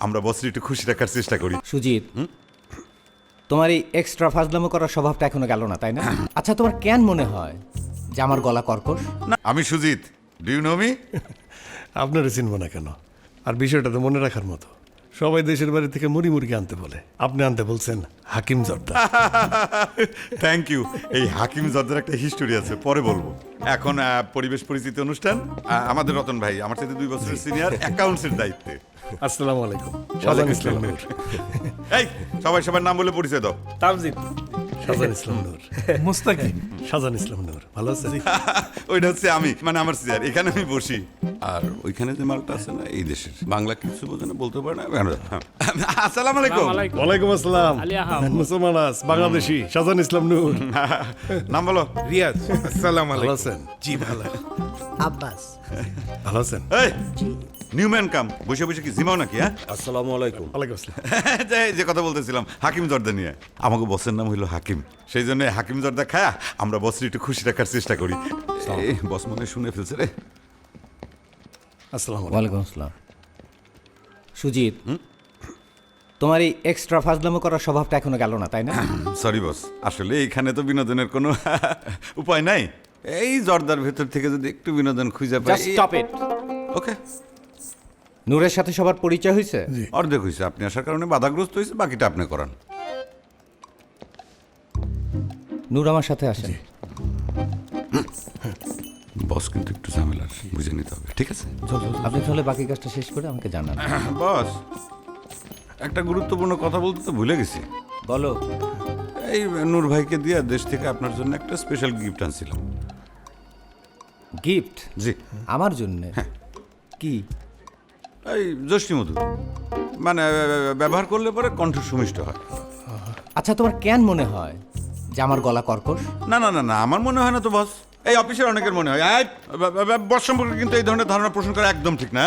আমরা বসের একটু খুশি রাখার চেষ্টা করি। সুজিত, তোমার এই এক্সট্রা ফাজলামো করার স্বভাবটা এখনো গেল না, তাই না? আচ্ছা, তোমার কেন মনে হয় যে আমার গলা কর্কশ? না, আমি Sujit. Do you know me? আপনারা চিনব না কেন? আর বিষয়টা তো মনে রাখার মতো। সবাই দেশের বাড়ি থেকে মুড়ি মুরগি আনতে বলে, আপনি আনতে বলছেন হাকিম জর্দা। Thank you. এই হাকিম জর্দার একটা হিস্টোরি আছে, পরে বলবো। এখন পরিবেশ পরিচিতি অনুষ্ঠান। আমাদের রতন ভাই আমার সাথে 2 বছরের সিনিয়র, অ্যাকাউন্টসের দায়িত্বে। আসসালামু আলাইকুম। শাহজাহান ইসলাম নূর। এই সবাই সবার নাম বলে পরিচয় দাও। তামজিদ, শাহজাহান ইসলাম নূর। মুস্তাকিম, শাহজাহান ইসলাম নূর। ভালো আছেন? ওইটা হচ্ছে আমি, মানে আমার সিনিয়র। এখানে আমি বসি। আর ওইখানে যে মালটা আছে না, এই দেশের বাংলা কিছু বোঝে না, বলতে পারে না। আসসালামু আলাইকুম। ওয়ালাইকুম আসসালাম। আলী আহম। মুসলমান বাংলাদেশি শাহজাহান ইসলাম নূর। নাম বলো। রিয়াজ। আসসালামু ভালো আলাইকুম। আছেন? জি ভালো। আব্বাস। ভালো আছেন? এই নিউম্যান কাম, বসে বসে কি জিমাও নাকি? হ্যাঁ, আসসালামু আলাইকুম। ওয়ালাইকুম আসসালাম। যে কথা বলতেছিলাম হাকিম জর্দা নিয়ে। আমাকে বসের নাম হইলো হাকিম, সেই জন্য হাকিম জর্দা খায়া আমরা বসের একটু খুশি রাখার চেষ্টা করি। এই বস মনে শুনে ফেলছে রে। আসসালামু আলাইকুম। ওয়ালাইকুম আসসালাম। সুজিত, তোমার এই এক্সট্রা ফাজলামো করার স্বভাবটা এখনো গেল না, তাই না? সরি বস, আসলে এখানে তো বিনোদনের কোনো উপায় নাই। এই জর্দার ভেতর থেকে যদি একটু বিনোদন খুঁজে পাই। Just stop it. ওকে, নূরের সাথে সবার পরিচয় হয়েছে? অর্ধেক হয়েছে। আপনি আসার কারণে বাধাগ্রস্ত হয়েছে, বাকিটা আপনি করান। নূর আমার সাথে আসেন। বস কিন্তু একটু ঝামেলার, বুঝে নিতে হবে, ঠিক আছে? আপনি তাহলে বাকি কাজটা শেষ করে আমাকে জানান। বস, একটা গুরুত্বপূর্ণ কথা বলতে তো ভুলে গেছি। বলো। এই নূর ভাইকে দিয়ে দেশ থেকে আপনার জন্য একটা স্পেশাল গিফট আনছিলাম। গিফট? জি, আমার জন্য? কি? এই যষ্টি মধু, মানে ব্যবহার করলে পরে কণ্ঠ সুমিষ্ট হয়। আচ্ছা, তোমার কেন মনে হয় যে আমার গলা কর্কশ? না না না না, আমার মনে হয় না তো বস। এই অফিসের অনেকের মনে হয়। বস সম্পর্কে কিন্তু এই ধরনের ধারণা পোষণ করা একদম ঠিক না।